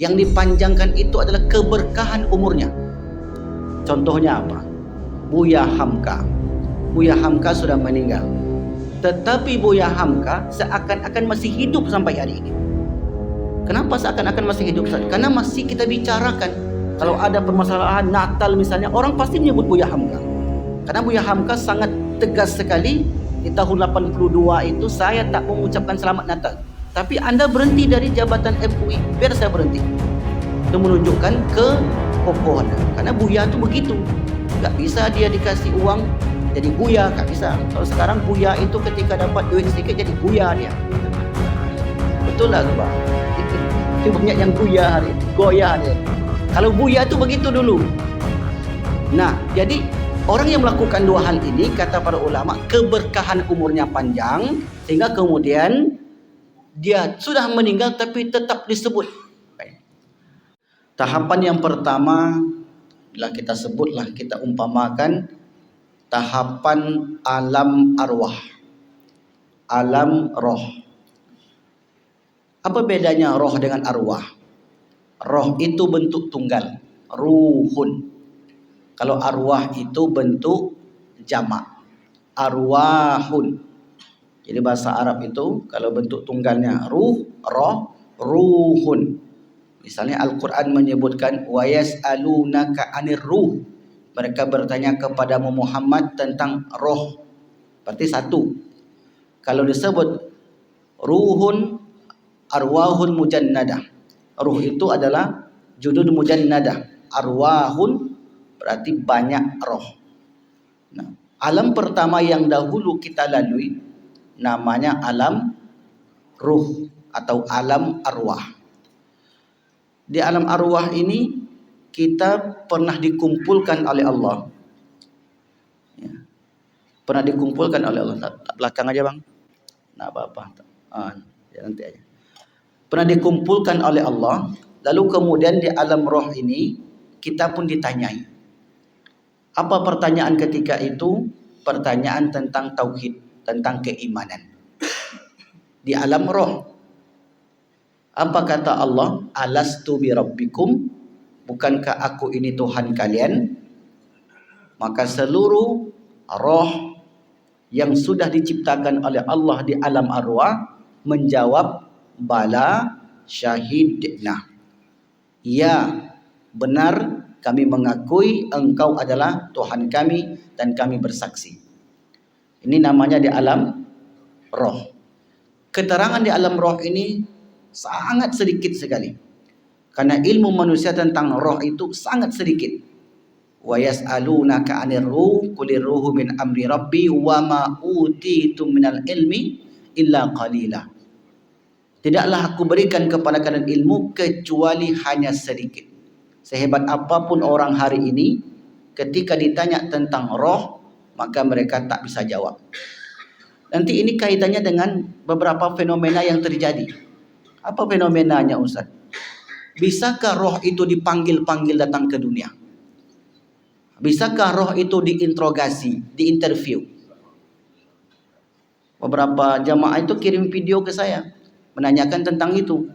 Yang dipanjangkan itu adalah keberkahan umurnya. Contohnya apa? Buya Hamka. Buya Hamka sudah meninggal, tetapi Buya Hamka seakan-akan masih hidup sampai hari ini. Kenapa seakan-akan masih hidup? Karena masih kita bicarakan. Kalau ada permasalahan Natal misalnya, orang pasti menyebut Buya Hamka. Karena Buya Hamka sangat tegas sekali. Di tahun 82 itu saya tak mengucapkan selamat Natal, tapi anda berhenti dari jabatan MUI, biar saya berhenti. Itu menunjukkan kekokohan. Karena Buya itu begitu, gak bisa dia dikasih uang jadi Buya, gak bisa. Kalau sekarang Buya itu ketika dapat duit sedikit jadi Buya dia. Betul lah Bang? Itu banyak yang Buya hari ini, Goya dia. Kalau Buya itu begitu dulu. Nah, jadi orang yang melakukan dua hal ini, kata para ulama, keberkahan umurnya panjang, sehingga kemudian dia sudah meninggal tapi tetap disebut. Tahapan yang pertama, bila kita sebutlah, kita umpamakan tahapan alam arwah, alam roh. Apa bedanya roh dengan arwah? Roh itu bentuk tunggal, ruhun. Kalau arwah itu bentuk jamak, arwahun. Jadi bahasa Arab itu kalau bentuk tunggalnya ruh, roh, ruhun. Misalnya Al-Quran menyebutkan wa yas'alunaka 'anir ruh. Mereka bertanya kepadamu Muhammad tentang roh. Berarti satu. Kalau disebut ruhun, arwahun mujannadah. Ruh itu adalah judud mujannadah. Arwahun berarti banyak roh. Nah, alam pertama yang dahulu kita lalui namanya alam ruh atau alam arwah. Di alam arwah ini kita pernah dikumpulkan oleh Allah. Ya. Pernah dikumpulkan oleh Allah. Belakang aja bang. Nah apa-apa. Ya nanti aja. Pernah dikumpulkan oleh Allah. Lalu kemudian di alam roh ini kita pun ditanyai. Apa pertanyaan ketika itu? Pertanyaan tentang tauhid, tentang keimanan. Di alam roh. Apa kata Allah? Alastu bi rabbikum? Bukankah aku ini Tuhan kalian? Maka seluruh roh yang sudah diciptakan oleh Allah di alam arwah menjawab bala syahidna. Ya, benar kami mengakui engkau adalah Tuhan kami dan kami bersaksi. Ini namanya di alam roh. Keterangan di alam roh ini sangat sedikit sekali. Karena ilmu manusia tentang roh itu sangat sedikit. Wa yas'alunaka 'anir ruh qulir ruhu min amri rabbi wa ma utitum minal ilmi illa qalila. Tidaklah aku berikan kepada kalian ilmu kecuali hanya sedikit. Sehebat apapun orang hari ini, ketika ditanya tentang roh, maka mereka tak bisa jawab. Nanti ini kaitannya dengan beberapa fenomena yang terjadi. Apa fenomenanya Ustaz? Bisakah roh itu dipanggil-panggil datang ke dunia? Bisakah roh itu diinterogasi, diinterview? Beberapa jamaah itu kirim video ke saya menanyakan tentang itu.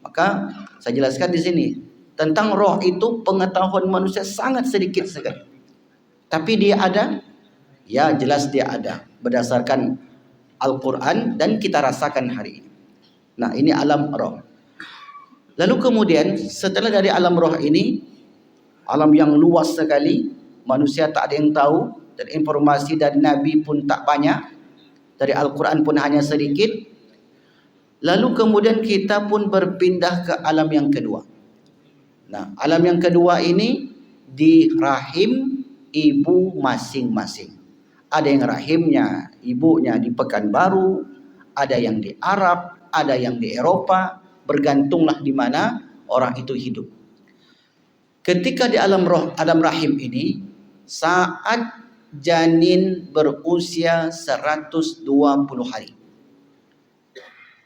Maka saya jelaskan di sini. Tentang roh itu pengetahuan manusia sangat sedikit sekali. Tapi dia ada? Ya, jelas dia ada. Berdasarkan Al-Quran dan kita rasakan hari ini. Nah, ini alam roh. Lalu kemudian setelah dari alam roh ini, alam yang luas sekali, manusia tak ada yang tahu, dan informasi dari Nabi pun tak banyak, dari Al-Quran pun hanya sedikit. Lalu kemudian kita pun berpindah ke alam yang kedua. Nah, alam yang kedua ini di rahim ibu masing-masing. Ada yang rahimnya ibunya di Pekanbaru, ada yang di Arab, ada yang di Eropa, bergantunglah di mana orang itu hidup. Ketika di alam roh, alam rahim ini, saat janin berusia 120 hari.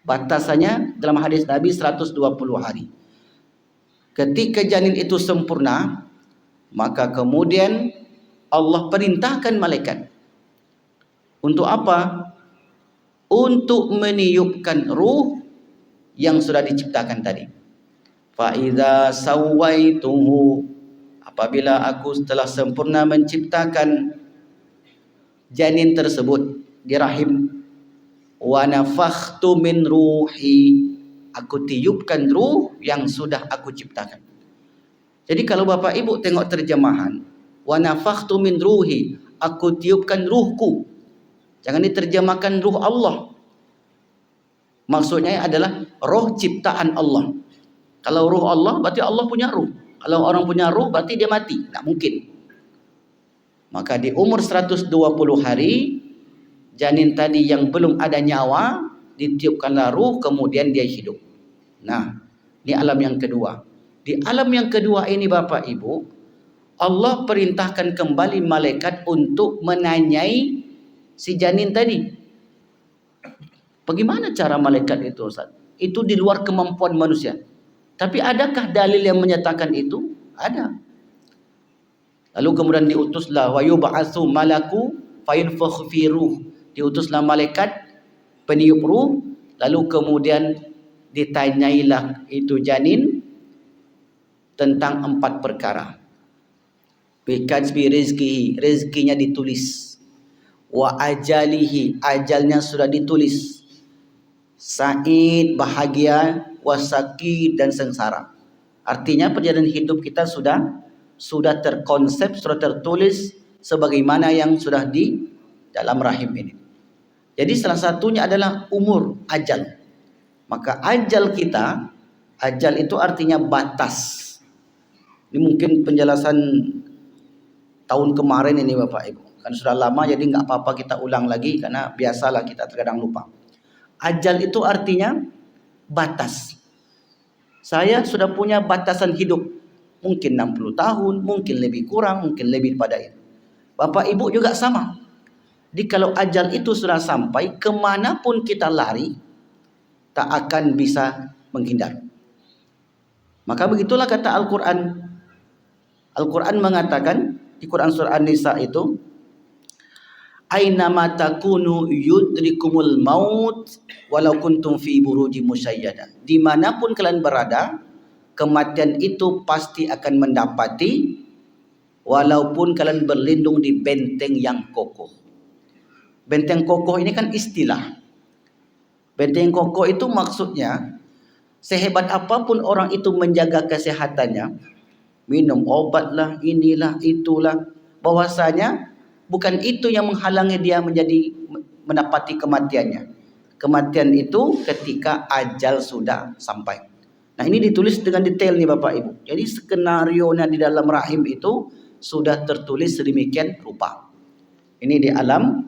Batasannya dalam hadis Nabi 120 hari. Ketika janin itu sempurna, maka kemudian Allah perintahkan malaikat. Untuk apa? Untuk meniupkan ruh yang sudah diciptakan tadi. Fa idza sawaituhu, apabila aku telah sempurna menciptakan janin tersebut di rahim, wa nafakhtu min ruhi, aku tiupkan ruh yang sudah aku ciptakan. Jadi kalau Bapak Ibu tengok terjemahan wa nafakhtu min ruhi, aku tiupkan ruhku, jangan diterjemahkan ruh Allah. Maksudnya adalah roh ciptaan Allah. Kalau ruh Allah berarti Allah punya ruh. Kalau orang punya ruh berarti dia mati. Tak mungkin. Maka di umur 120 hari, janin tadi yang belum ada nyawa, ditiupkanlah ruh, kemudian dia hidup. Nah, ini alam yang kedua. Di alam yang kedua ini Bapak Ibu, Allah perintahkan kembali malaikat untuk menanyai si janin tadi. Bagaimana cara malaikat itu, Ustaz? Itu di luar kemampuan manusia. Tapi adakah dalil yang menyatakan itu? Ada. Lalu kemudian diutuslah wa yub'atsu malaku fayunfakhu fi ruh. Diutuslah malaikat peniup ruh, lalu kemudian ditanyailah itu janin tentang 4 perkara. Bikasbi rizkihi, rezekinya ditulis. Wa ajalihi, ajalnya sudah ditulis. Sa'id, bahagia, wasaki, dan sengsara. Artinya perjalanan hidup kita sudah terkonsep, sudah tertulis sebagaimana yang sudah di dalam rahim ini. Jadi salah satunya adalah umur, ajal. Maka ajal kita, ajal itu artinya batas. Ini mungkin penjelasan tahun kemarin ini Bapak Ibu. Kan sudah lama jadi nggak apa-apa kita ulang lagi karena biasalah kita terkadang lupa. Ajal itu artinya batas. Saya sudah punya batasan hidup. Mungkin 60 tahun, mungkin lebih kurang, mungkin lebih pada itu. Bapak Ibu juga sama. Jadi kalau ajal itu sudah sampai, kemanapun kita lari, tak akan bisa menghindar. Maka begitulah kata Al-Quran. Al-Quran mengatakan, di Quran surah An-Nisa itu, Aynama takunu yudrikumul maut walau kuntum fi buruji musyayyada. Dimanapun kalian berada, kematian itu pasti akan mendapati walaupun kalian berlindung di benteng yang kokoh. Benteng kokoh ini kan istilah. Benteng kokoh itu maksudnya sehebat apapun orang itu menjaga kesehatannya, minum obatlah, inilah, itulah, bahwasanya bukan itu yang menghalangi dia mendapati kematiannya. Kematian itu ketika ajal sudah sampai. Nah ini ditulis dengan detail nih Bapak Ibu. Jadi skenario-nya di dalam rahim itu sudah tertulis sedemikian rupa. Ini di alam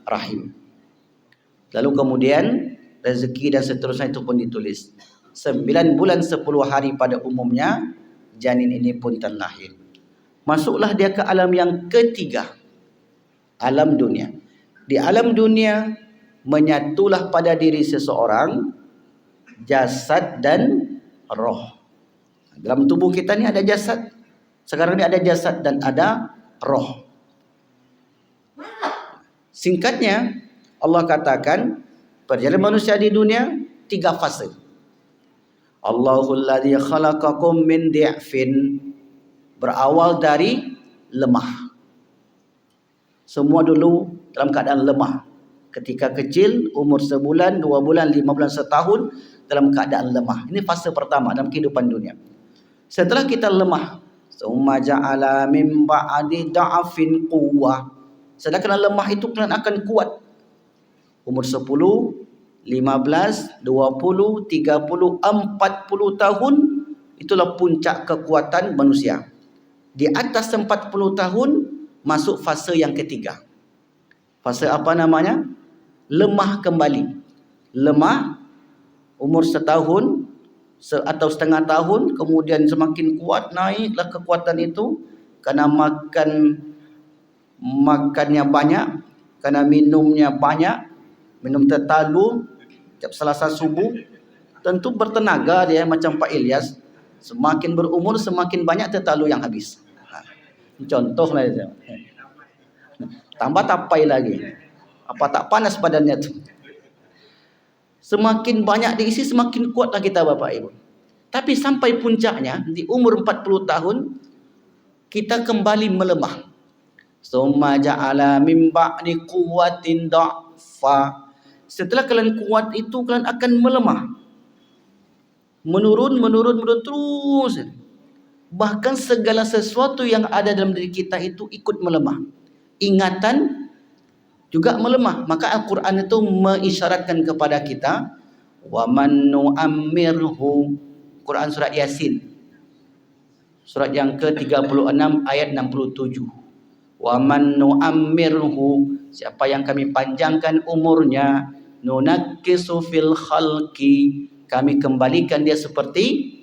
rahim. Lalu kemudian rezeki dan seterusnya itu pun ditulis. 9 bulan 10 hari pada umumnya janin ini pun terlahir. Masuklah dia ke alam yang ketiga, alam dunia. Di alam dunia menyatulah pada diri seseorang jasad dan roh. Dalam tubuh kita ni ada jasad. Sekarang ni ada jasad dan ada roh. Singkatnya Allah katakan perjalanan manusia di dunia 3 fase. Allahul ladzi khalaqakum min di'fin, berawal dari lemah. Semua dulu dalam keadaan lemah. Ketika kecil, umur sebulan, 2 bulan, 5 bulan, setahun, dalam keadaan lemah. Ini fase pertama dalam kehidupan dunia. Setelah kita lemah, summa ja'ala min ba'di da'afin quwwah. Setelah kena lemah itu kalian akan kuat. Umur 10, 15, 20, 30, 40 tahun, itulah puncak kekuatan manusia. Di atas 40 tahun masuk fase yang ketiga. Fase apa namanya? Lemah kembali. Lemah umur setahun atau setengah tahun, kemudian semakin kuat, naiklah kekuatan itu karena makannya banyak, karena minumnya banyak, minum tetalu setiap Selasa subuh, tentu bertenaga dia macam Pak Ilyas. Semakin berumur semakin banyak tetalu yang habis. Contohlah itu. Tambah tapai lagi. Apa tak panas badannya tu. Semakin banyak diisi semakin kuatlah kita Bapak Ibu. Tapi sampai puncaknya di umur 40 tahun kita kembali melemah. Summa ja'ala min ba'di quwwatin dha'fa. Setelah kalian kuat itu kalian akan melemah. Menurun terus. Bahkan segala sesuatu yang ada dalam diri kita itu ikut melemah. Ingatan juga melemah. Maka Al-Quran itu mengisyaratkan kepada kita, wa man nu'ammirhu. Quran surat Yasin. Surat yang ke-36 ayat 67. Wa man nu'ammirhu, siapa yang kami panjangkan umurnya, nunakkisu fil khalqi, kami kembalikan dia seperti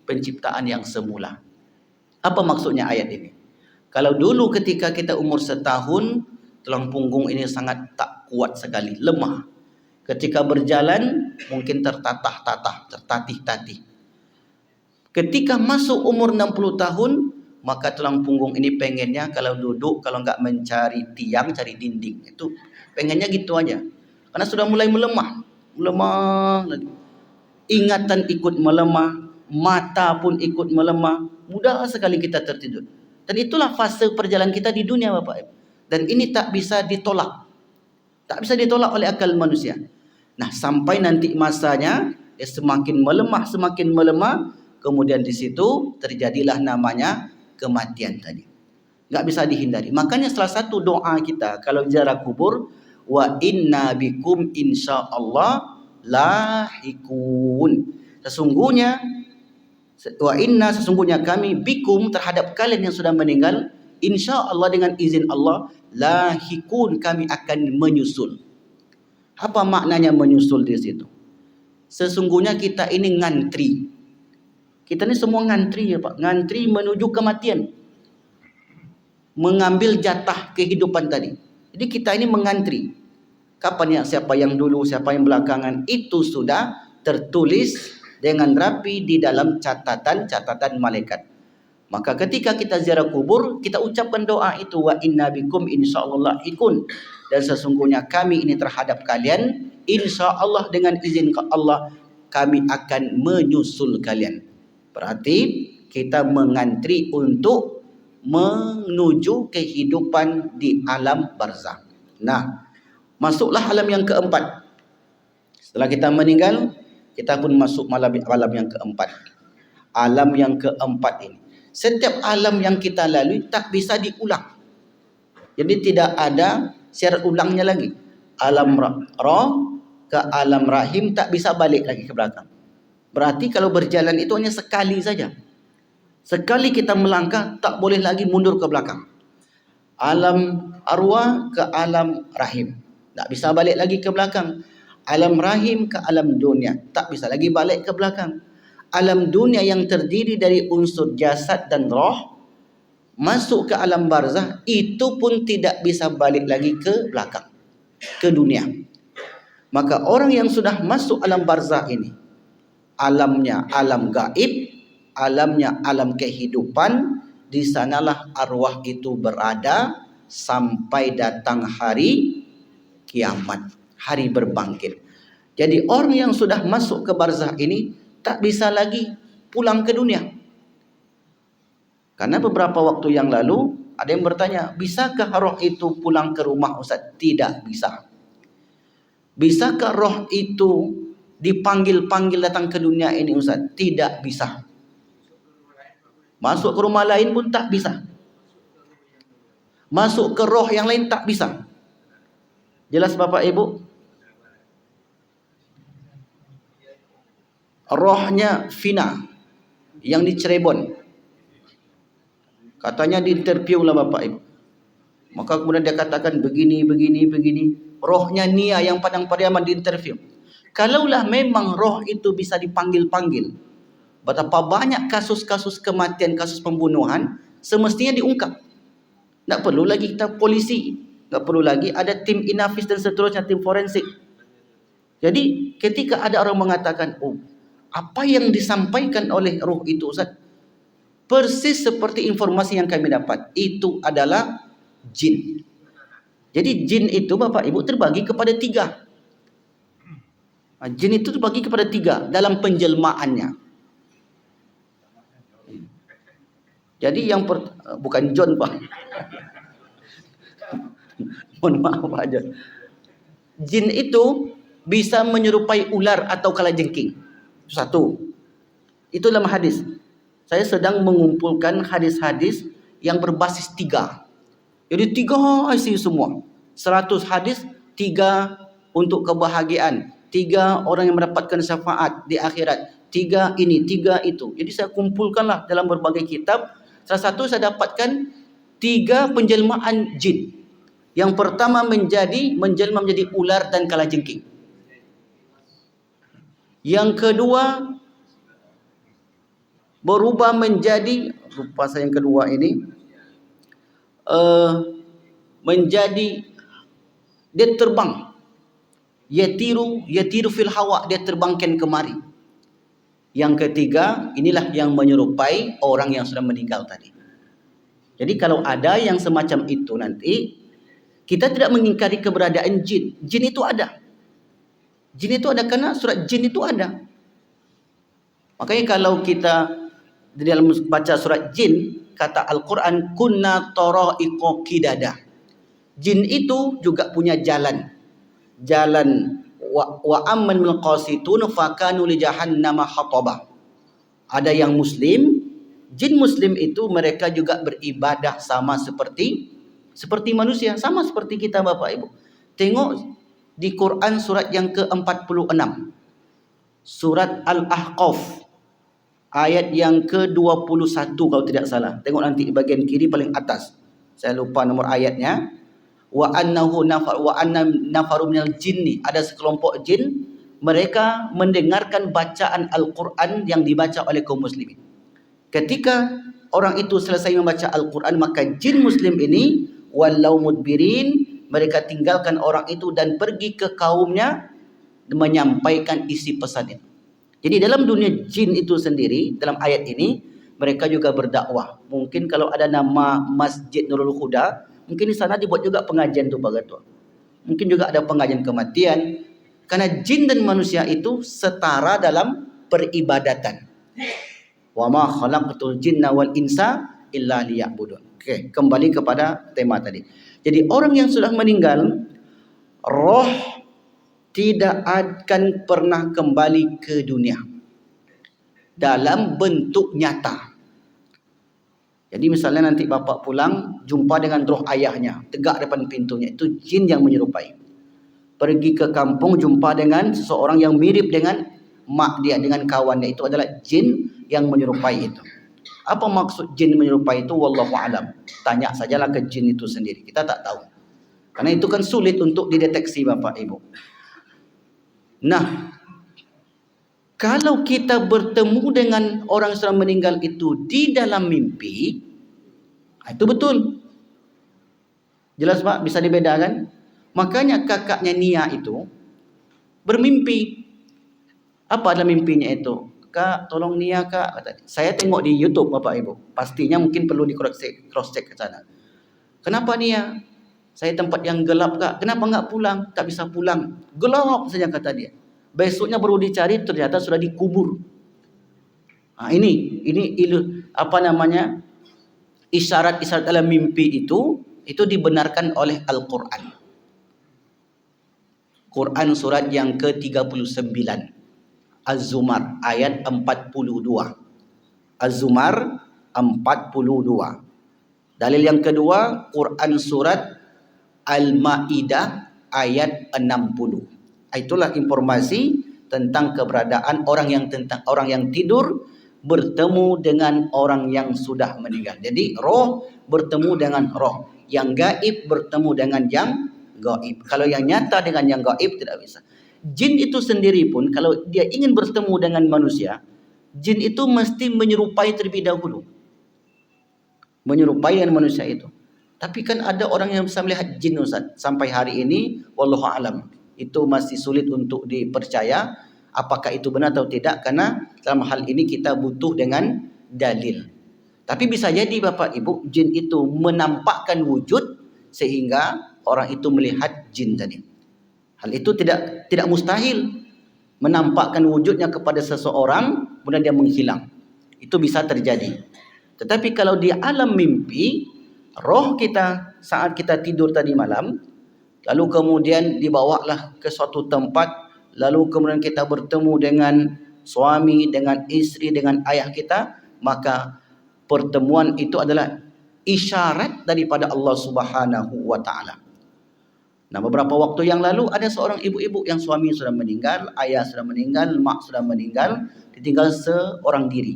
penciptaan yang semula. Apa maksudnya ayat ini? Kalau dulu ketika kita umur setahun, tulang punggung ini sangat tak kuat sekali, lemah. Ketika berjalan mungkin tertatah-tatah, tertatih-tatih. Ketika masuk umur 60 tahun, maka tulang punggung ini pengennya kalau duduk, kalau enggak mencari tiang, cari dinding. Itu pengennya gitu aja. Karena sudah mulai melemah lagi. Ingatan ikut melemah, mata pun ikut melemah, mudah sekali kita tertidur. Dan itulah fase perjalanan kita di dunia, Bapak Ibu. Dan ini tak bisa ditolak. Tak bisa ditolak oleh akal manusia. Nah, sampai nanti masanya dia semakin melemah, kemudian di situ terjadilah namanya kematian tadi. Enggak bisa dihindari. Makanya salah satu doa kita kalau ziarah kubur, wa inna bikum insyaallah lahikun. Sesungguhnya kami bikum terhadap kalian yang sudah meninggal, insyaallah dengan izin Allah, lahikun kami akan menyusul. Apa maknanya menyusul di situ? Sesungguhnya kita ini ngantri. Kita ini semua ngantri ya Pak, ngantri menuju kematian. Mengambil jatah kehidupan tadi. Jadi kita ini mengantri. Kapan ya, siapa yang dulu, siapa yang belakangan, itu sudah tertulis dengan rapi di dalam catatan malaikat. Maka ketika kita ziarah kubur, kita ucapkan doa itu, wa inna bikum insyaallah ikun. Dan sesungguhnya kami ini terhadap kalian, insyaallah dengan izin Allah, kami akan menyusul kalian. Berarti kita mengantri untuk menuju kehidupan di alam barzakh. Nah, masuklah alam yang keempat. Setelah kita meninggal, kita pun masuk alam yang keempat. Alam yang keempat ini, setiap alam yang kita lalui tak bisa diulang. Jadi tidak ada syarat ulangnya lagi. Alam roh ke alam rahim tak bisa balik lagi ke belakang. Berarti kalau berjalan itu hanya sekali saja. Sekali kita melangkah tak boleh lagi mundur ke belakang. Alam arwah ke alam rahim, tak bisa balik lagi ke belakang. Alam rahim ke alam dunia, tak bisa lagi balik ke belakang. Alam dunia yang terdiri dari unsur jasad dan roh, masuk ke alam barzakh, itu pun tidak bisa balik lagi ke belakang, ke dunia. Maka orang yang sudah masuk alam barzakh ini, alamnya alam gaib, alamnya alam kehidupan, di sanalah arwah itu berada sampai datang hari kiamat, hari berbangkit. Jadi orang yang sudah masuk ke barzakh ini tak bisa lagi pulang ke dunia. Karena beberapa waktu yang lalu ada yang bertanya, bisakah roh itu pulang ke rumah Ustaz? Tidak bisa. Bisakah roh itu dipanggil-panggil datang ke dunia ini Ustaz? Tidak bisa. Masuk ke rumah lain pun tak bisa. Masuk ke roh yang lain tak bisa. Jelas Bapak Ibu? Rohnya Vina yang di Cirebon, katanya diinterview lah Bapak Ibu. Maka kemudian dia katakan begini. Rohnya Nia yang Padang Pariaman diinterview. Kalaulah memang roh itu bisa dipanggil-panggil, betapa banyak kasus-kasus kematian, kasus pembunuhan semestinya diungkap. Tak perlu lagi kita polisi, tak perlu lagi ada tim Inafis dan seterusnya, tim forensik. Jadi ketika ada orang mengatakan, oh, apa yang disampaikan oleh roh itu Ustaz, persis seperti informasi yang kami dapat, itu adalah jin. Jadi jin itu Bapak Ibu terbagi kepada 3. Jin itu terbagi kepada 3 dalam penjelmaannya. Jadi bukan John Pak. Mohon maaf Pak John. Jin itu bisa menyerupai ular atau kalajengking. Satu. Itu dalam hadis. Saya sedang mengumpulkan hadis-hadis yang berbasis 3. Jadi 3 isi semua. 100 hadis, 3 untuk kebahagiaan, 3 orang yang mendapatkan syafaat di akhirat, 3 ini, 3 itu. Jadi saya kumpulkanlah dalam berbagai kitab. Salah satu saya dapatkan 3 penjelmaan jin. Yang pertama menjelma menjadi ular dan kalajengking. Yang kedua berubah menjadi, lupa saya yang kedua ini, menjadi, dia terbang, yatiru fil hawa, dia terbangkan kemari. Yang ketiga, inilah yang menyerupai orang yang sudah meninggal tadi. Jadi kalau ada yang semacam itu nanti, kita tidak mengingkari keberadaan jin. Jin itu ada. Jin itu ada karena surat jin itu ada. Makanya kalau kita di dalam baca surat jin, kata Al-Quran, kunna tara'iqa qidada. Jin itu juga punya jalan. Jalan wa amman al qasitun fakanu li jahannama hataba. Ada yang muslim, jin muslim itu mereka juga beribadah sama seperti manusia, sama seperti kita Bapak Ibu. Tengok di Quran surat yang ke-46. Surat Al-Ahqaf ayat yang ke-21 kalau tidak salah. Tengok nanti di bagian kiri paling atas. Saya lupa nomor ayatnya. Wa anna nafaru minal jinni, ada sekelompok jin, mereka mendengarkan bacaan Al-Quran yang dibaca oleh kaum muslimin. Ketika orang itu selesai membaca Al-Quran, maka jin muslim ini walau mudbirin, mereka tinggalkan orang itu dan pergi ke kaumnya menyampaikan isi pesan itu. Jadi dalam dunia jin itu sendiri, dalam ayat ini mereka juga berdakwah. Mungkin kalau ada nama Masjid Nurul Huda, mungkin di sana dibuat juga pengajian tu bagaimana. Mungkin juga ada pengajian kematian. Karena jin dan manusia itu setara dalam peribadatan. Wa ma khalaqtul jinna wal insa illa liya'budun. Okey, kembali kepada tema tadi. Jadi orang yang sudah meninggal, roh tidak akan pernah kembali ke dunia dalam bentuk nyata. Jadi misalnya nanti bapak pulang, jumpa dengan roh ayahnya, tegak depan pintunya, itu jin yang menyerupai. Pergi ke kampung, jumpa dengan seseorang yang mirip dengan mak dia, dengan kawannya, itu adalah jin yang menyerupai itu. Apa maksud jin menyerupai itu? Wallahu a'lam. Tanya sajalah ke jin itu sendiri. Kita tak tahu. Karena itu kan sulit untuk dideteksi Bapak Ibu. Nah, kalau kita bertemu dengan orang yang sudah meninggal itu di dalam mimpi, itu betul. Jelas Pak? Bisa dibedakan? Makanya kakaknya Nia itu bermimpi. Apa dalam mimpinya itu? Kak, tolong Nia kak. Kata, saya tengok di YouTube Bapak Ibu. Pastinya mungkin perlu di cross check ke sana. Kenapa Nia? Saya tempat yang gelap kak. Kenapa enggak pulang? Tak bisa pulang. Gelap saja kata dia. Besoknya baru dicari, ternyata sudah dikubur. Nah, ini apa namanya? Isyarat-isyarat dalam mimpi itu dibenarkan oleh Al-Quran. Quran surat yang ke-39. Az-Zumar ayat 42. Az-Zumar 42. Dalil yang kedua, Quran surat Al-Maidah ayat 60. Itulah informasi tentang keberadaan orang yang tidur bertemu dengan orang yang sudah meninggal. Jadi roh bertemu dengan roh, yang gaib bertemu dengan yang gaib. Kalau yang nyata dengan yang gaib tidak bisa. Jin itu sendiri pun kalau dia ingin bertemu dengan manusia, jin itu mesti menyerupai terlebih dahulu. Menyerupai dengan manusia itu. Tapi kan ada orang yang bisa melihat jin Ustaz. Sampai hari ini wallahu alam, itu masih sulit untuk dipercaya apakah itu benar atau tidak, karena dalam hal ini kita butuh dengan dalil. Tapi bisa jadi Bapak Ibu, jin itu menampakkan wujud sehingga orang itu melihat jin tadi. Hal itu tidak mustahil, menampakkan wujudnya kepada seseorang kemudian dia menghilang. Itu bisa terjadi. Tetapi kalau di alam mimpi, roh kita saat kita tidur tadi malam, lalu kemudian dibawalah ke suatu tempat, lalu kemudian kita bertemu dengan suami, dengan istri, dengan ayah kita, maka pertemuan itu adalah isyarat daripada Allah Subhanahu wa taala. Nah, beberapa waktu yang lalu ada seorang ibu-ibu yang suami sudah meninggal, ayah sudah meninggal, mak sudah meninggal, ditinggal seorang diri.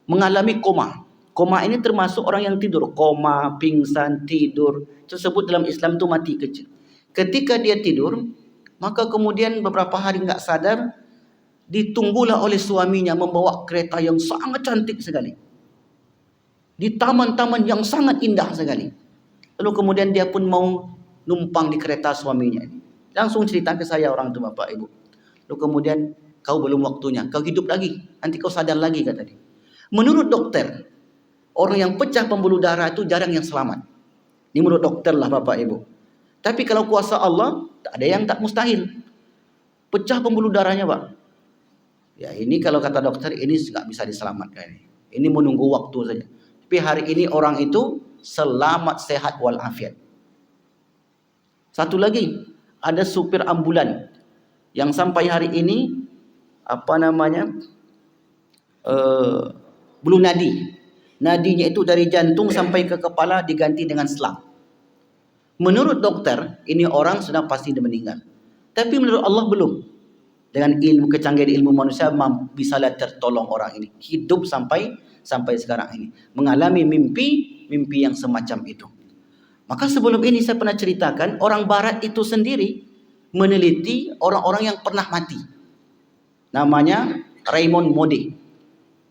Mengalami koma. Koma ini termasuk orang yang tidur. Koma, pingsan, tidur. Tersebut dalam Islam itu mati kecil. Ketika dia tidur, maka kemudian beberapa hari enggak sadar, ditunggulah oleh suaminya membawa kereta yang sangat cantik sekali. Di taman-taman yang sangat indah sekali. Lalu kemudian dia pun mau numpang di kereta suaminya ini. Langsung cerita ke saya orang itu, Bapak Ibu. Lalu kemudian, kau belum waktunya, kau hidup lagi, nanti kau sadar lagi, kata dia. Menurut dokter, orang yang pecah pembuluh darah itu jarang yang selamat. Ini menurut dokter lah, Bapak Ibu. Tapi kalau kuasa Allah, tak ada yang tak mustahil. Pecah pembuluh darahnya, Pak. Ya, ini kalau kata dokter, ini nggak bisa diselamatkan. Ini menunggu waktu saja. Tapi hari ini orang itu selamat, sehat walafiat. Satu lagi, ada supir ambulan yang sampai hari ini belum nadi. Nadinya itu dari jantung sampai ke kepala diganti dengan selang. Menurut dokter, ini orang sudah pasti meninggal. Tapi menurut Allah belum. Dengan ilmu kecanggihan ilmu manusia bisa tertolong orang ini hidup sampai sekarang ini, mengalami mimpi yang semacam itu. Maka sebelum ini saya pernah ceritakan, orang barat itu sendiri meneliti orang-orang yang pernah mati. Namanya Raymond Moody.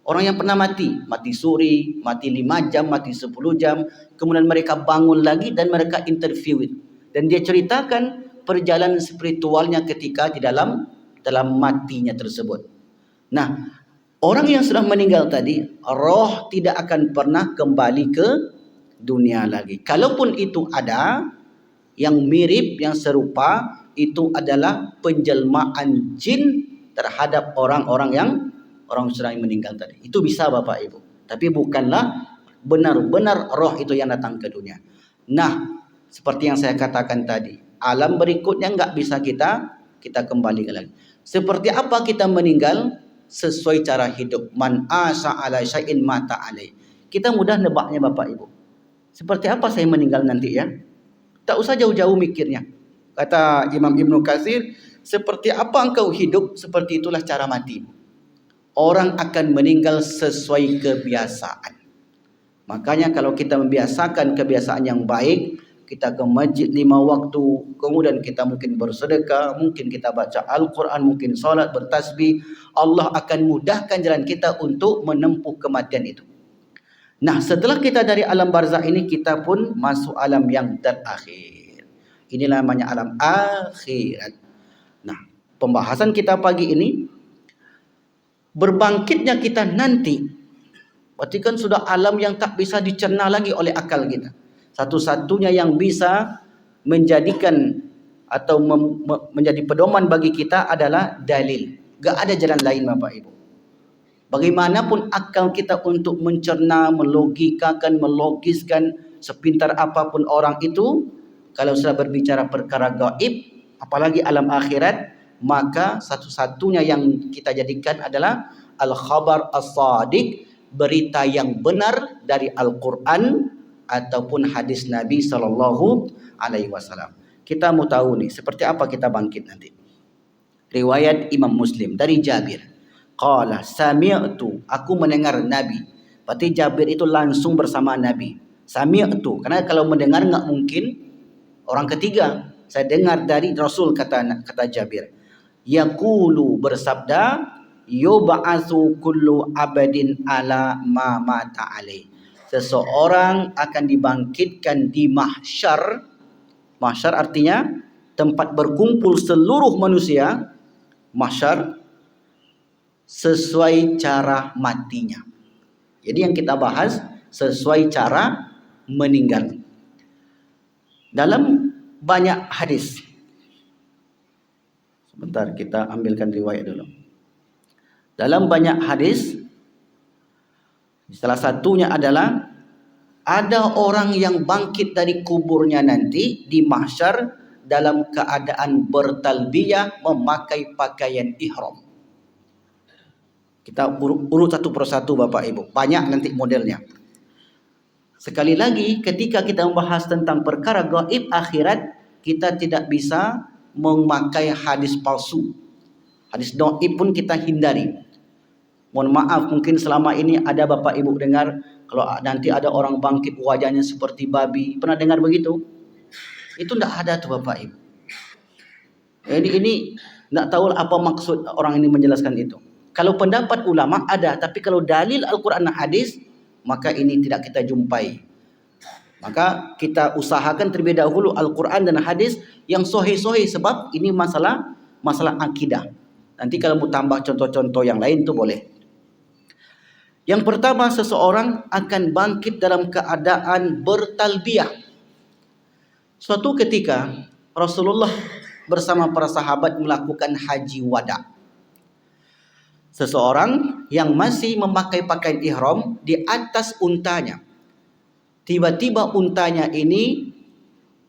Orang yang pernah mati suri, mati 5 jam, mati 10 jam, kemudian mereka bangun lagi dan mereka interview. Dan dia ceritakan perjalanan spiritualnya ketika di dalam matinya tersebut. Nah, orang yang sudah meninggal tadi, roh tidak akan pernah kembali ke dunia lagi. Kalaupun itu ada yang mirip, yang serupa, itu adalah penjelmaan jin terhadap orang-orang yang sudah meninggal tadi. Itu bisa, Bapak Ibu. Tapi bukanlah benar-benar roh itu yang datang ke dunia. Nah, seperti yang saya katakan tadi, alam berikutnya enggak bisa kita kembalikan lagi. Seperti apa kita meninggal? Sesuai cara hidup. Man asa ala syai'in mata alai. Kita mudah nebaknya, Bapak Ibu. Seperti apa saya meninggal nanti ya? Tak usah jauh-jauh mikirnya. Kata Imam Ibnu Katsir, seperti apa engkau hidup, seperti itulah cara mati. Orang akan meninggal sesuai kebiasaan. Makanya kalau kita membiasakan kebiasaan yang baik, kita ke masjid 5 waktu, kemudian kita mungkin bersedekah, mungkin kita baca Al-Quran, mungkin salat, bertasbih, Allah akan mudahkan jalan kita untuk menempuh kematian itu. Nah, setelah kita dari alam barzakh ini, kita pun masuk alam yang terakhir. Inilah namanya alam akhirat. Nah, pembahasan kita pagi ini, berbangkitnya kita nanti, berarti kan sudah alam yang tak bisa dicerna lagi oleh akal kita. Satu-satunya yang bisa menjadikan atau menjadi pedoman bagi kita adalah dalil. Gak ada jalan lain, Bapak Ibu. Bagaimanapun akal kita untuk mencerna, melogikakan, melogiskan, sepintar apapun orang itu, kalau sudah berbicara perkara gaib, apalagi alam akhirat, maka satu-satunya yang kita jadikan adalah al-khabar as-sadiq, berita yang benar dari Al-Quran ataupun hadis Nabi SAW. Kita mau tahu nih, seperti apa kita bangkit nanti. Riwayat Imam Muslim dari Jabir. Qala sami'tu, aku mendengar Nabi. Berarti Jabir itu langsung bersama Nabi. Sami'tu, karena kalau mendengar enggak mungkin orang ketiga. Saya dengar dari Rasul, kata Jabir. Yaqulu, bersabda, yub'atsu kullu abadin ala ma mata alaih. Seseorang akan dibangkitkan di mahsyar. Mahsyar artinya tempat berkumpul seluruh manusia. Mahsyar sesuai cara matinya. Jadi yang kita bahas sesuai cara meninggal. Dalam banyak hadis. Sebentar, kita ambilkan riwayat dulu. Dalam banyak hadis Salah satunya adalah ada orang yang bangkit dari kuburnya nanti di mahsyar dalam keadaan bertalbiyah memakai pakaian ihram. Kita urut satu persatu Bapak Ibu. Banyak nanti modelnya. Sekali lagi ketika kita membahas tentang perkara gaib akhirat, kita tidak bisa memakai hadis palsu. Hadis gaib pun kita hindari. Mohon maaf, mungkin selama ini ada Bapak Ibu dengar kalau nanti ada orang bangkit wajahnya seperti babi. Pernah dengar begitu? Itu tidak ada tuh Bapak Ibu. Jadi ini tidak tahu apa maksud orang ini menjelaskan itu. Kalau pendapat ulama ada, tapi kalau dalil Al-Quran dan hadis, maka ini tidak kita jumpai. Maka kita usahakan terlebih dahulu Al-Quran dan hadis yang sahih-sahih, sebab ini masalah akidah. Nanti kalau mau tambah contoh-contoh yang lain itu boleh. Yang pertama, seseorang akan bangkit dalam keadaan bertalbiyah. Suatu ketika Rasulullah bersama para sahabat melakukan haji wada. Seseorang yang masih memakai pakaian ihram di atas untanya. Tiba-tiba untanya ini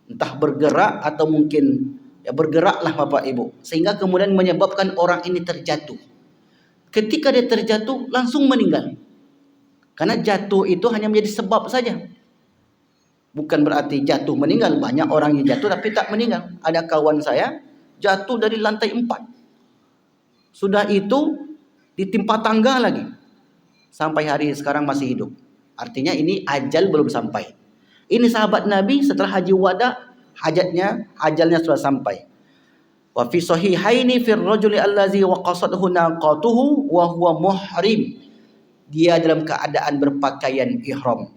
entah bergerak atau mungkin bergeraklah Bapak Ibu, sehingga kemudian menyebabkan orang ini terjatuh. Ketika dia terjatuh langsung meninggal. Karena jatuh itu hanya menjadi sebab saja. Bukan berarti jatuh meninggal. Banyak orang yang jatuh tapi tak meninggal. Ada kawan saya jatuh dari lantai 4. Sudah itu ditimpa tangga lagi. Sampai hari sekarang masih hidup. Artinya ini ajal belum sampai. Ini sahabat Nabi setelah haji wada, ajalnya sudah sampai. Wa fi sahihaini fir rajuli allazi waqasadhu naqatuhu wa huwa muhrim. Dia dalam keadaan berpakaian ihram.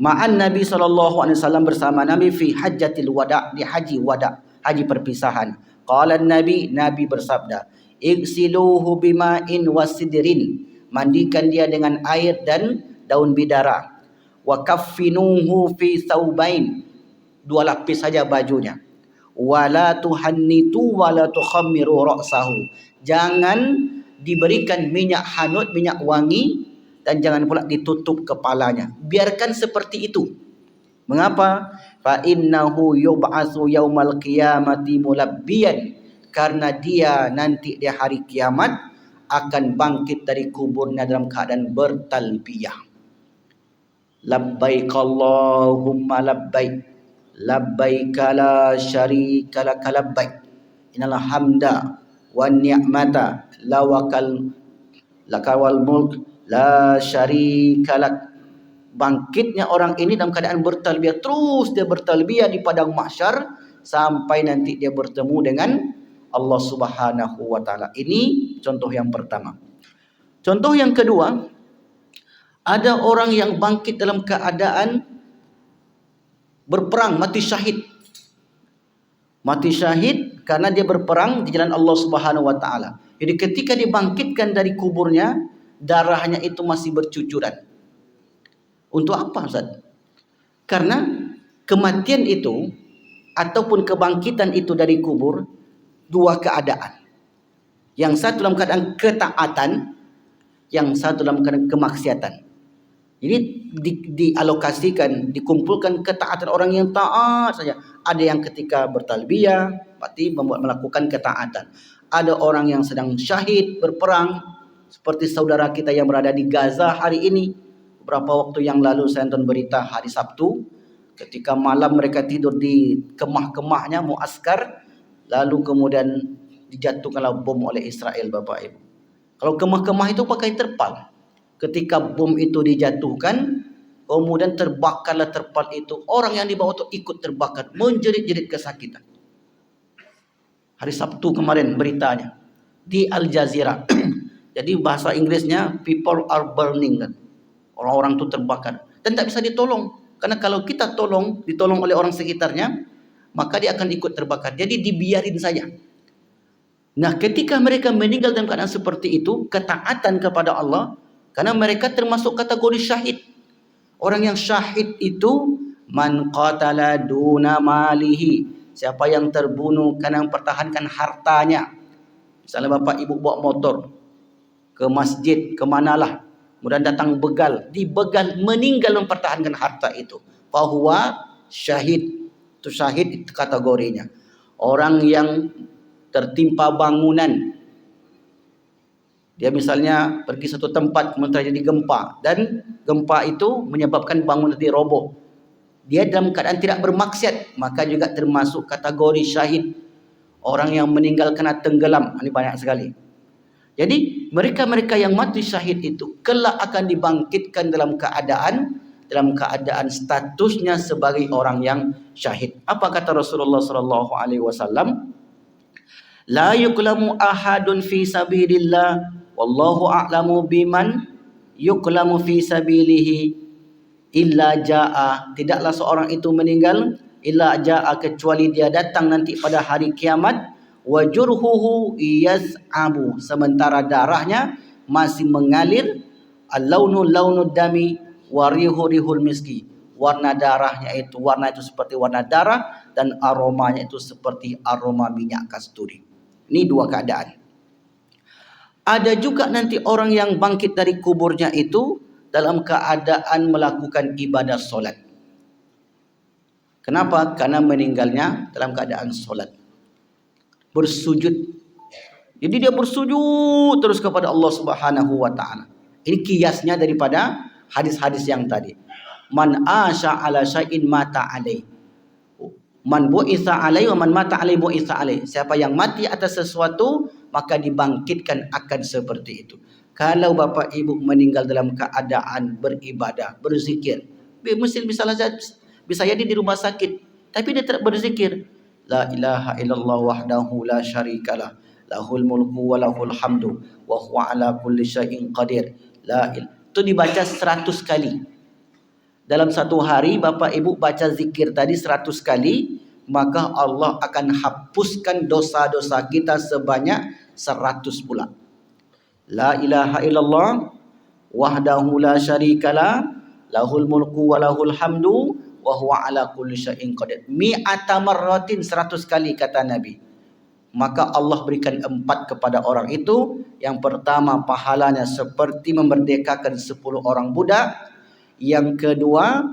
Ma'an Nabi SAW bersama Nabi fi hajjatil wada, di haji wada, haji perpisahan. Qala Nabi bersabda, igsiluhu bima'in wasidrin, mandikan dia dengan air dan daun bidara. Wa kaffinuhu fi thawbain, 2 lapis saja bajunya. Wala tuhannitu wala tukhammiru ra'sahu, jangan diberikan minyak hanut, minyak wangi, dan jangan pula ditutup kepalanya. Biarkan seperti itu. Mengapa? Fa innahu yub'atsu yaumal qiyamati mulabbiyan, karena dia nanti di hari kiamat akan bangkit dari kuburnya dalam keadaan bertalbiyah. Labbaik Allahumma labbaik, labbaik la syarika lak labbaik, innal hamda wan ni'mata lakal mulk la syarika lak. Bangkitnya orang ini dalam keadaan bertalbiyah, terus dia bertalbiyah di padang mahsyar sampai nanti dia bertemu dengan Allah Subhanahu wa taala. Ini contoh yang pertama. Contoh yang kedua, ada orang yang bangkit dalam keadaan berperang, mati syahid. Mati syahid karena dia berperang di jalan Allah Subhanahu wa taala. Jadi ketika dibangkitkan dari kuburnya, darahnya itu masih bercucuran. Untuk apa Ustaz? Karena kematian itu ataupun kebangkitan itu dari kubur, 2 keadaan. Yang satu dalam keadaan ketaatan, yang satu dalam keadaan kemaksiatan. Jadi dialokasikan, dikumpulkan ketaatan orang yang taat saja. Ada yang ketika bertalbiyah, berarti melakukan ketaatan. Ada orang yang sedang syahid, berperang, seperti saudara kita yang berada di Gaza hari ini. Beberapa waktu yang lalu saya nonton berita hari Sabtu, ketika malam mereka tidur di kemah-kemahnya, muaskar, lalu kemudian dijatuhkanlah bom oleh Israel Bapak Ibu. Kalau kemah-kemah itu pakai terpal. Ketika bom itu dijatuhkan, kemudian terbakarlah terpal itu. Orang yang dibawa itu ikut terbakar, menjerit-jerit kesakitan. Hari Sabtu kemarin beritanya di Al Jazeera. Jadi bahasa Inggrisnya people are burning kan. Orang-orang itu terbakar dan tak bisa ditolong. Karena kalau kita ditolong oleh orang sekitarnya, maka dia akan ikut terbakar. Jadi dibiarin saja. Nah, ketika mereka meninggal dalam keadaan seperti itu, ketaatan kepada Allah, karena mereka termasuk kategori syahid. Orang yang syahid itu man qatala duna malihi, siapa yang terbunuh karena mempertahankan hartanya. Misalnya Bapak Ibu bawa motor ke masjid, kemanalah, kemudian datang begal, dibegal, meninggal mempertahankan harta itu, fahuwa syahid. Itu syahid, itu kategorinya. Orang yang tertimpa bangunan, dia misalnya pergi satu tempat kemudian terjadi gempa, dan gempa itu menyebabkan bangunan itu roboh, dia dalam keadaan tidak bermaksiat, maka juga termasuk kategori syahid. Orang yang meninggal kena tenggelam, ini banyak sekali. Jadi mereka-mereka yang mati syahid itu kelak akan dibangkitkan dalam keadaan statusnya sebagai orang yang syahid. Apa kata Rasulullah sallallahu alaihi wasallam? La yuklamu ahadun fi sabilillah wallahu a'lamu biman yuklamu fi sabilihi illa jaa. Tidaklah seorang itu meninggal illa jaa, kecuali dia datang nanti pada hari kiamat, wajurhuhu yas'abu, sementara darahnya masih mengalir, al-launu launud dami warihu rihul miski, warna darahnya itu, warna itu seperti warna darah, dan aromanya itu seperti aroma minyak kasturi. Ini dua keadaan. Ada juga nanti orang yang bangkit dari kuburnya itu dalam keadaan melakukan ibadah solat. Kenapa? Karena meninggalnya dalam keadaan solat, bersujud. Jadi dia bersujud terus kepada Allah Subhanahu wa taala. Ini kiasnya daripada hadis-hadis yang tadi. Man asya ala syai'in mata alai. Man bu'itsa alai wa man mata alai bu'itsa alai. Siapa yang mati atas sesuatu maka dibangkitkan akan seperti itu. Kalau bapak ibu meninggal dalam keadaan beribadah, berzikir, mesti bisa jadi di rumah sakit, tapi dia tidak berzikir. La ilaha illallah wahdahu la syarikalah, lahul mulku wa lahul hamdu wa huwa ala kulli syai'in qadir. Itu dibaca 100 kali. Dalam satu hari bapak ibu baca zikir tadi 100 kali, maka Allah akan hapuskan dosa-dosa kita sebanyak 100 pula. La ilaha illallah wahdahu la syarikalah, lahul mulku wa lahul hamdu wa huwa ala kulli syai'in qadir. Mi'ata marratin, 100 kali kata Nabi. Maka Allah berikan 4 kepada orang itu. Yang pertama, pahalanya seperti memerdekakan 10 orang budak. Yang kedua,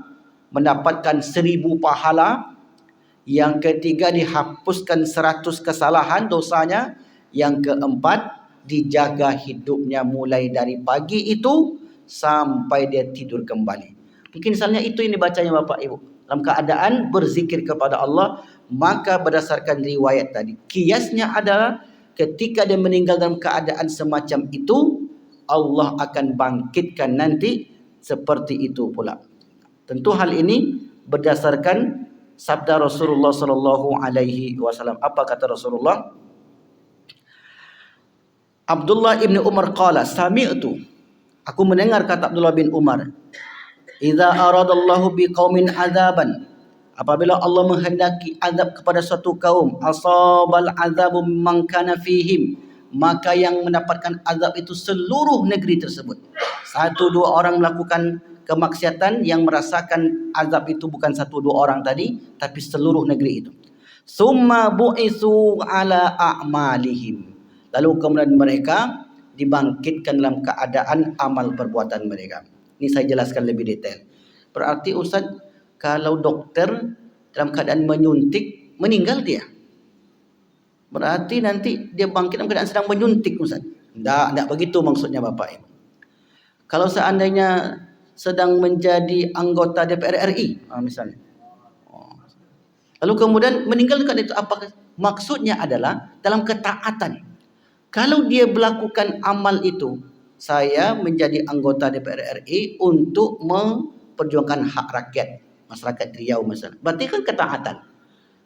mendapatkan 1000 pahala. Yang ketiga, dihapuskan 100 kesalahan dosanya. Yang keempat, dijaga hidupnya mulai dari pagi itu sampai dia tidur kembali. Mungkin misalnya itu yang dibacanya bapak ibu dalam keadaan berzikir kepada Allah. Maka berdasarkan riwayat tadi, kiasnya adalah ketika dia meninggal dalam keadaan semacam itu, Allah akan bangkitkan nanti seperti itu pula. Tentu hal ini berdasarkan sabda Rasulullah sallallahu alaihi wasallam. Apa kata Rasulullah? Abdullah ibn Umar qala sami'tu, aku mendengar kata Abdullah bin Umar, idza aradallahu biqaumin adzaban, apabila Allah menghendaki azab kepada suatu kaum, asabal azabu man kana fihim, maka yang mendapatkan azab itu seluruh negeri tersebut. 1-2 orang melakukan kemaksiatan, yang merasakan azab itu bukan 1-2 orang tadi, tapi seluruh negeri itu. Summa bu'itsu ala a'malihim, lalu kemudian mereka dibangkitkan dalam keadaan amal perbuatan mereka. Ini saya jelaskan lebih detail. Berarti Ustaz, kalau dokter dalam keadaan menyuntik meninggal dia, berarti nanti dia bangkit dalam keadaan sedang menyuntik Ustaz? Tidak begitu maksudnya Bapak Ibu. Kalau seandainya sedang menjadi anggota DPR RI misalnya, lalu kemudian meninggal kan, itu apa maksudnya? Adalah dalam ketaatan. Kalau dia melakukan amal itu, saya menjadi anggota DPR RI untuk memperjuangkan hak rakyat masyarakat Riau misalnya, berarti kan ketaatan.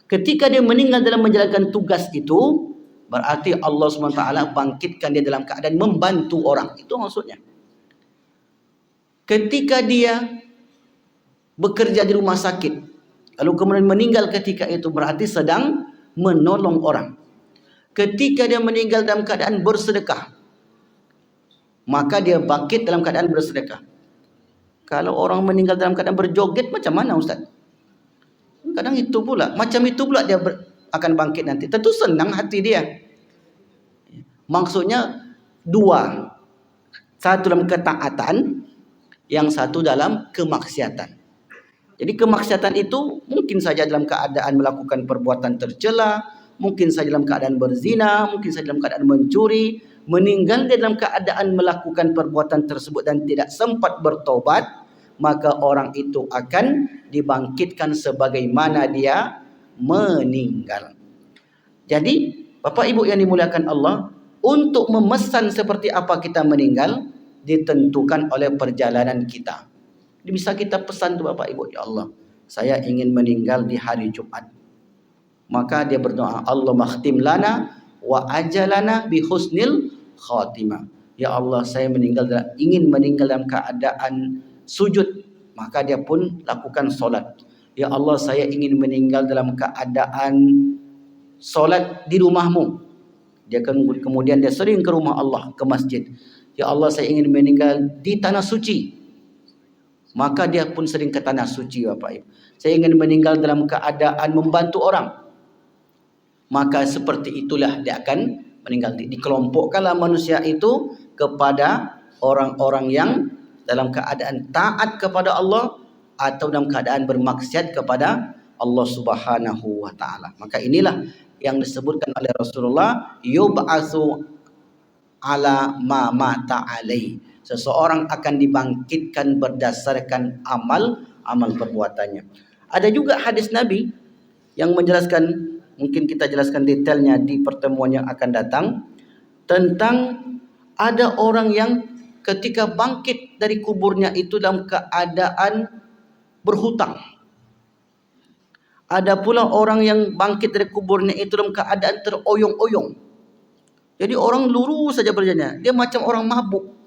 Ketika dia meninggal dalam menjalankan tugas itu, berarti Allah SWT bangkitkan dia dalam keadaan membantu orang. Itu maksudnya. Ketika dia bekerja di rumah sakit, lalu kemudian meninggal ketika itu, berarti sedang menolong orang. Ketika dia meninggal dalam keadaan bersedekah, maka dia bangkit dalam keadaan bersedekah. Kalau orang meninggal dalam keadaan berjoget, macam mana Ustaz? Kadang itu pula, macam itu pula dia akan bangkit nanti. Tentu senang hati dia. Maksudnya 2. Satu dalam ketaatan, yang satu dalam kemaksiatan. Jadi kemaksiatan itu mungkin saja dalam keadaan melakukan perbuatan tercela, mungkin saja dalam keadaan berzina, mungkin saja dalam keadaan mencuri. Meninggal dia dalam keadaan melakukan perbuatan tersebut dan tidak sempat bertobat, maka orang itu akan dibangkitkan sebagaimana dia meninggal. Jadi Bapak Ibu yang dimuliakan Allah, untuk memesan seperti apa kita meninggal ditentukan oleh perjalanan kita. Bisa kita pesan tu Bapak Ibu, ya Allah, saya ingin meninggal di hari Jumat. Maka dia berdoa, Allah makhtim lana wa ajalana bi husnil khatimah. Ya Allah, saya ingin meninggal dalam keadaan sujud. Maka dia pun lakukan solat. Ya Allah, saya ingin meninggal dalam keadaan solat di rumahmu. Dia kemudian dia sering ke rumah Allah, ke masjid. Ya Allah, saya ingin meninggal di tanah suci. Maka dia pun sering ke tanah suci, Bapak Ibu. Saya ingin meninggal dalam keadaan membantu orang. Maka seperti itulah dia akan meninggal. Dikelompokkanlah manusia itu kepada orang-orang yang dalam keadaan taat kepada Allah atau dalam keadaan bermaksiat kepada Allah Subhanahu wa taala. Maka inilah yang disebutkan oleh Rasulullah, yub'atsu ala ma mata alai. Seseorang akan dibangkitkan berdasarkan amal perbuatannya. Ada juga hadis Nabi yang menjelaskan, mungkin kita jelaskan detailnya di pertemuan yang akan datang, tentang ada orang yang ketika bangkit dari kuburnya itu dalam keadaan berhutang. Ada pula orang yang bangkit dari kuburnya itu dalam keadaan teroyong-oyong. Jadi orang lurus saja berjalannya, dia macam orang mabuk.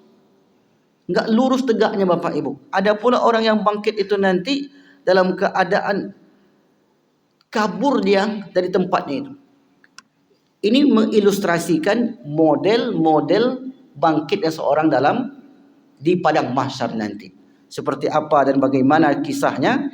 Enggak lurus tegaknya Bapak Ibu. Ada pula orang yang bangkit itu nanti dalam keadaan kabur dia dari tempatnya itu. Ini mengilustrasikan model-model bangkitnya seorang di padang mahsyar nanti. Seperti apa dan bagaimana kisahnya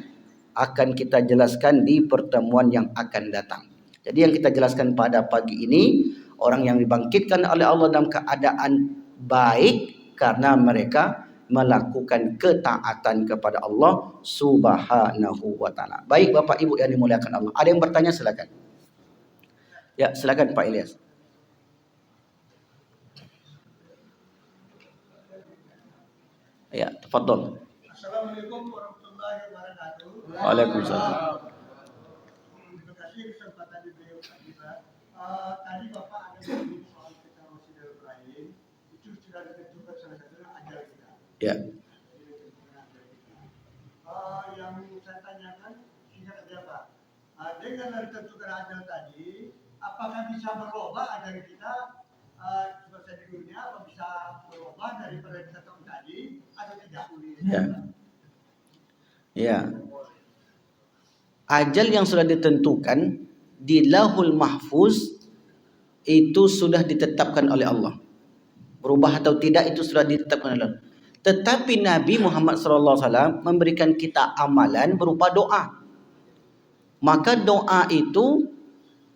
akan kita jelaskan di pertemuan yang akan datang. Jadi yang kita jelaskan pada pagi ini, orang yang dibangkitkan oleh Allah dalam keadaan baik karena mereka melakukan ketaatan kepada Allah Subhanahu wa taala. Baik Bapak Ibu yang dimuliakan Allah. Ada yang bertanya, silakan. Ya, silakan Pak Ilyas. Ya, tafadhol. Assalamualaikum warahmatullahi wabarakatuh. Waalaikumsalam. Terima kasih kesempatan beliau kita. Tadi Bapak ada menyinggung soal kita Masjidil Ibrahim, itu sudah ditentukan salah satunya ajal kita. Ya. Yang saya tanyakan singkat saja Pak. Dengan ditentukan ajal tadi, apakah bisa berubah ajal kita seperti di dunia, apa bisa berubah daripada ditentukan tadi atau tidak? Ya. Ya. Ajal yang sudah ditentukan di Lauhul Mahfuz itu sudah ditetapkan oleh Allah. Berubah atau tidak itu sudah ditetapkan oleh Allah. Tetapi Nabi Muhammad SAW memberikan kita amalan berupa doa. Maka doa itu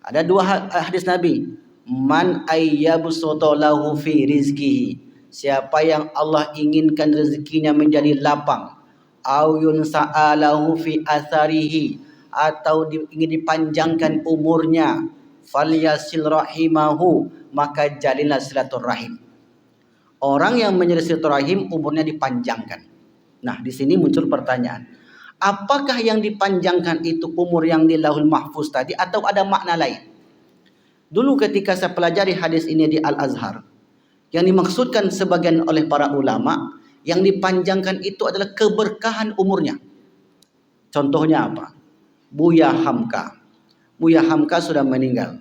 ada dua hadis Nabi. Man ayyabsutu lahu fi rizqihi. Siapa yang Allah inginkan rezekinya menjadi lapang. Au yunsa'alahu fi atharihi. Atau ingin dipanjangkan umurnya. Falyasil rahimahu. Maka jalinlah silaturahim. Orang yang menjadi silaturahim umurnya dipanjangkan. Nah, di sini muncul pertanyaan. Apakah yang dipanjangkan itu umur yang di Lauhul Mahfuz tadi atau ada makna lain? Dulu ketika saya pelajari hadis ini di Al-Azhar, yang dimaksudkan sebagian oleh para ulama, yang dipanjangkan itu adalah keberkahan umurnya. Contohnya apa? Buya Hamka. Buya Hamka sudah meninggal.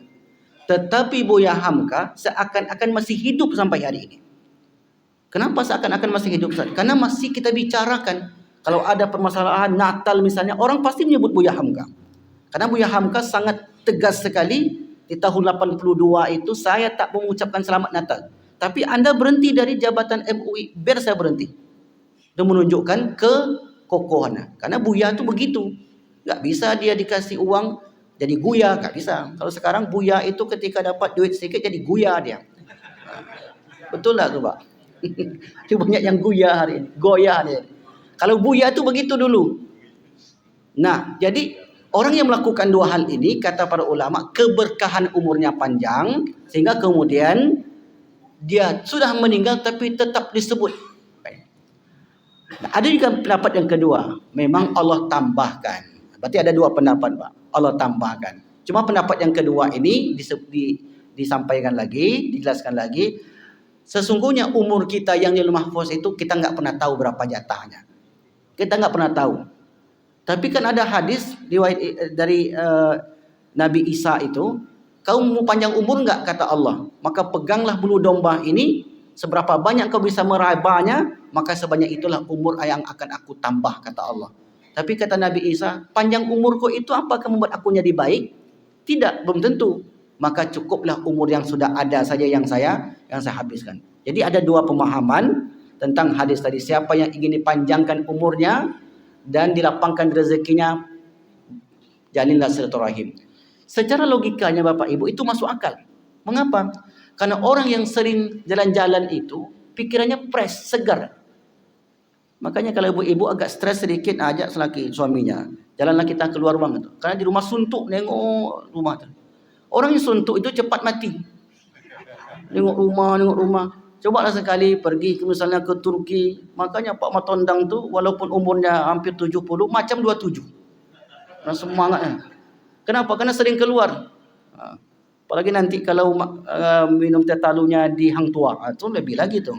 Tetapi Buya Hamka seakan-akan masih hidup sampai hari ini. Kenapa seakan-akan masih hidup? Karena masih kita bicarakan. Kalau ada permasalahan Natal misalnya, orang pasti menyebut Buya Hamka. Karena Buya Hamka sangat tegas sekali. Di tahun 82 itu saya tak mengucapkan selamat Natal. Tapi Anda berhenti dari jabatan MUI, biar saya berhenti. Itu menunjukkan kekokohannya. Karena Buya itu begitu. Gak bisa dia dikasih uang jadi Guya, gak bisa. Kalau sekarang Buya itu ketika dapat duit sedikit jadi Guya dia. Betul tak tu Pak? Dia banyak yang goyah hari ini. Goyah dia. Kalau buya itu begitu dulu. Nah, jadi orang yang melakukan dua hal ini, kata para ulama, keberkahan umurnya panjang, sehingga kemudian dia sudah meninggal tapi tetap disebut. Nah, ada juga pendapat yang kedua, memang Allah tambahkan. Berarti ada dua pendapat, Pak. Allah tambahkan. Cuma pendapat yang kedua ini disampaikan lagi, dijelaskan lagi. Sesungguhnya umur kita yang di mahfuz itu kita nggak pernah tahu berapa jatahnya. Kita nggak pernah tahu. Tapi kan ada hadis riwayat dari Nabi Isa itu, kau mau panjang umur nggak, kata Allah. Maka peganglah bulu domba ini, seberapa banyak kau bisa merabanya, maka sebanyak itulah umur yang akan aku tambah, kata Allah. Tapi kata Nabi Isa, panjang umurku itu apakah membuat aku jadi baik? Tidak, belum tentu. Maka cukuplah umur yang sudah ada saja yang saya habiskan. Jadi ada dua pemahaman tentang hadis tadi. Siapa yang ingin dipanjangkan umurnya dan dilapangkan rezekinya, jalinlah silaturahim. Secara logikanya Bapak Ibu itu masuk akal. Mengapa? Karena orang yang sering jalan-jalan itu pikirannya fresh, segar. Makanya kalau ibu-ibu agak stres sedikit, ajak selaki suaminya, jalanlah kita keluar ruang itu. Karena di rumah suntuk nengok rumah itu. Orang yang suntuk itu cepat mati. Nengok rumah. Cobalah sekali pergi misalnya ke Turki. Makanya Pak Matondang tu walaupun umurnya hampir 70, macam 27. Nah, semangatnya. Kenapa? Karena sering keluar. Apalagi nanti kalau minum teh talunya di Hang Tuah, itu lebih lagi tuh.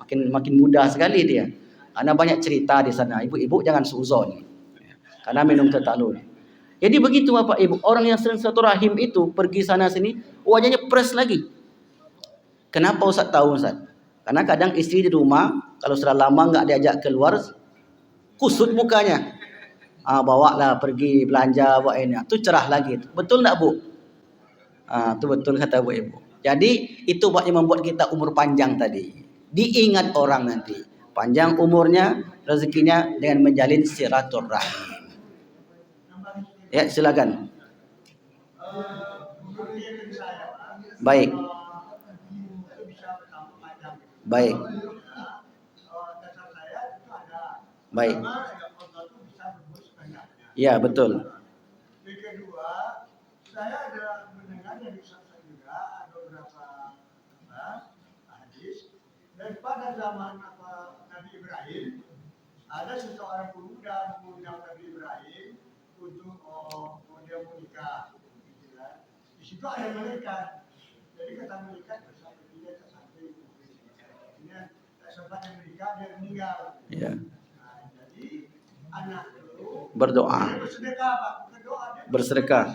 Makin mudah sekali dia. Karena banyak cerita di sana. Ibu-ibu jangan suuzon. Karena minum teh talu. Jadi begitu Bapak Ibu, orang yang sering silaturahim itu pergi sana sini, wajahnya fresh lagi. Kenapa Ustaz tahu Ustaz? Karena kadang istri di rumah, kalau sudah lama nggak diajak keluar, kusut mukanya. Bawalah pergi belanja, bawa ini. Itu cerah lagi. Betul nggak Bu? Itu betul kata Bu Ibu. Jadi itu yang membuat kita umur panjang tadi. Diingat orang nanti. Panjang umurnya, rezekinya dengan menjalin silaturahim. Ya, silakan. Baik. Baik. Baik. Ya, betul. Yang kedua, saya ada mendengar dari sahabat juga ada beberapa hadis daripada zaman Nabi Ibrahim, ada seseorang pemuda mengundang Nabi Ibrahim untuk dia menikah. Di situ ada malaikat. Jadi kata malaikat bersama dia sampai ini tak sempat menikah dia meninggal. Ya. Nah, jadi anak itu berdoa. Bersedekah, Pak. Berdoa. Bersedekah.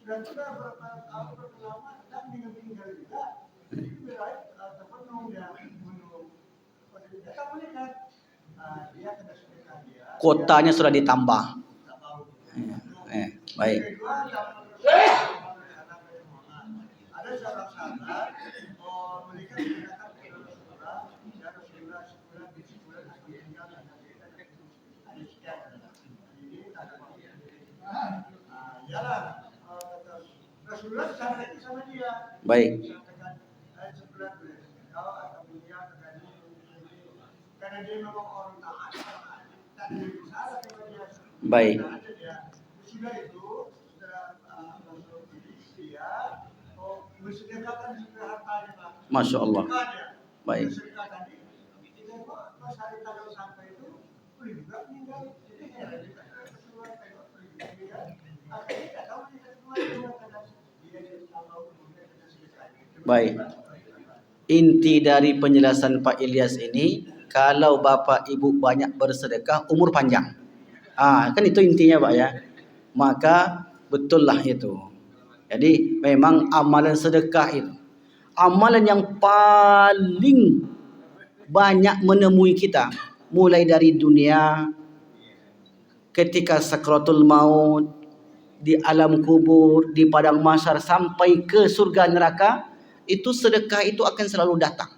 Dan sudah berapa lama tak meninggal juga. Jadi berat terpenuh dia menunggu. Dia menikah. Dia kena sedekah dia. Kuotanya sudah ditambah. Baik. Ada seorang sahabat, mereka mengatakan kepada Rasulullah, ya Rasulullah sebulan aku tinggal dan ada sekian. Ini tak ada. Yalah, Rasulullah sama itu sama dia. Baik. Sebulan kau akan mulia karena dia memang orang taat, tak ada salah kepada dia. Baik. Sudah itu, setelah masuk dia, bersedekahkan hartanya, Pak. Masya Allah. Baik. Bersedekah tadi, kita pas hari tanggal sampai itu, boleh juga meninggal. Jadi heran juga Rasulullah tengok boleh juga meninggal. Akhirnya tak tahu kita semua karena dia Allah kemudian kita sedekahnya. Baik. Inti dari penjelasan Pak Ilyas ini, kalau Bapak Ibu banyak bersedekah, umur panjang. Kan itu intinya Pak ya. Maka betullah itu. Jadi memang amalan sedekah itu amalan yang paling banyak menemui kita, mulai dari dunia, ketika sakratul maut, di alam kubur, di padang mahsyar, sampai ke surga neraka. Itu sedekah itu akan selalu datang.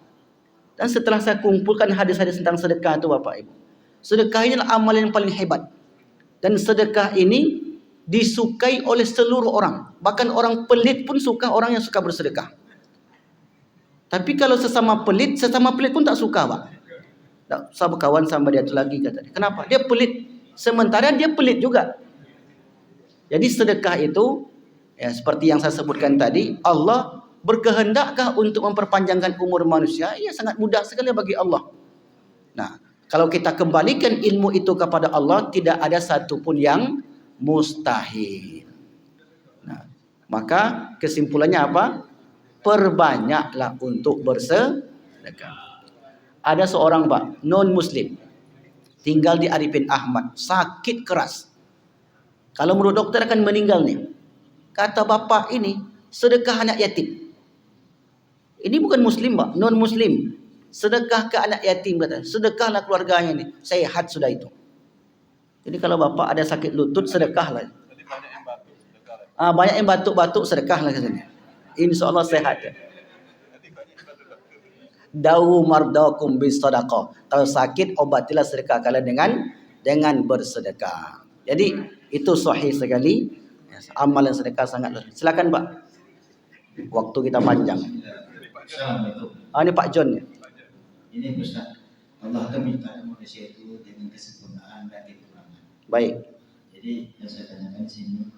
Dan setelah saya kumpulkan hadis-hadis tentang sedekah itu Bapak Ibu, sedekah ini adalah amalan yang paling hebat. Dan sedekah ini disukai oleh seluruh orang. Bahkan orang pelit pun suka orang yang suka bersedekah. Tapi kalau sesama pelit pun tak suka, Pak. Tak usah berkawan sama dia tu lagi, kata dia. Kenapa? Dia pelit. Sementara dia pelit juga. Jadi sedekah itu, ya, seperti yang saya sebutkan tadi, Allah berkehendakkah untuk memperpanjangkan umur manusia? Ya, sangat mudah sekali bagi Allah. Nah, kalau kita kembalikan ilmu itu kepada Allah, tidak ada satu pun yang mustahil. Nah, maka kesimpulannya apa? Perbanyaklah untuk bersedekah. Ada seorang, Pak, non-muslim, tinggal di Arifin Ahmad, sakit keras. Kalau menurut dokter akan meninggal nih. Kata bapak ini, sedekah anak yatim. Ini bukan muslim, Pak, non-muslim. Sedekah ke anak yatim, kata. Sedekahlah keluarganya ini. Sehat sudah itu. Jadi kalau bapak ada sakit lutut, sedekahlah. Banyak yang batuk-batuk, sedekahlah katanya. Insya Allah sehat. Ya. Dawu mardakum bis sadaqah. Kalau sakit, obatilah sedekah kalian dengan bersedekah. Jadi itu sahih sekali. Amalan sedekah sangat luar. Silakan, Pak. Waktu kita panjang. Assalamualaikum. Ini Pak John. Ini Ustaz, Allah akan minta manusia itu dengan kesempurnaan dan kekurangan. Baik. Jadi yang saya tanyakan di sini,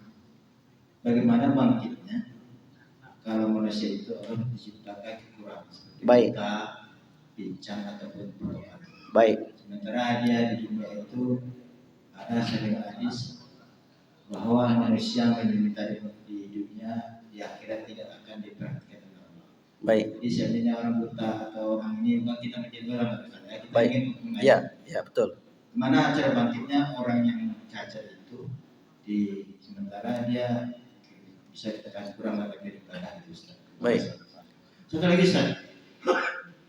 bagaimana bangkitnya kalau manusia itu orang diciptakan kekurangan seperti Baik. kita, pincang ataupun perokan. Baik. Sementara dia di dunia itu ada sering hadis bahwa manusia yang diminta di dunia di akhirat tidak akan diperhatikan oleh Allah. Baik. Jadi seandainya orang buta atau orang ini bukan kita menjadi orang berkata, kita Baik. ingin mengajar. Ya, ya betul. Mana cara bangkitnya orang yang cacat itu di sementara dia bisa ditekan kurang lagi daripada itu Ustaz. Baik. Satu lagi Ustaz.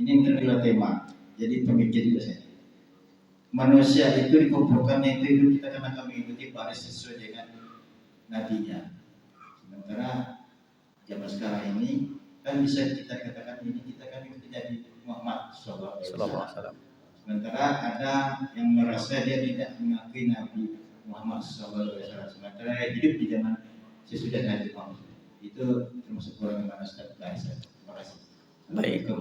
Ini kedua tema. Jadi pemikir juga saya. Manusia itu dikumpulkan itu hidup kita karena kami mengikuti baris sesuai dengan nabinya. Sementara zaman sekarang ini kan bisa kita katakan ini kita kan mengikuti Nabi Muhammad SAW. Sementara ada yang merasa dia tidak mengakui Nabi Muhammad SAW. Sementara dia hidup di zaman sesudah Nabi Muhammad. Itu termasuk orang yang mana Ustaz. Terima kasih. Baik.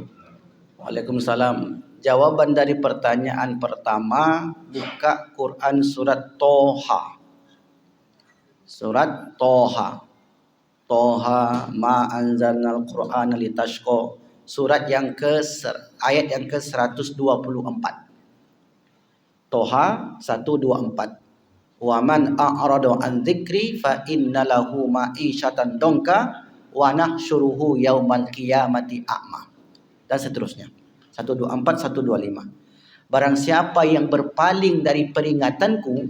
Waalaikumsalam. Jawaban dari pertanyaan pertama, buka Quran surat Toha. Surat Toha. Toha ma anzalnal Qur'ana litashqa. Surat yang ayat yang ke-124. Toha 124. Wa man a'rada an dzikri fa inna lahu ma'isyatan donka wa nahsyuruhu yaumal qiyamati a'ma. Dan seterusnya. 124, 125. Barang siapa yang berpaling dari peringatanku,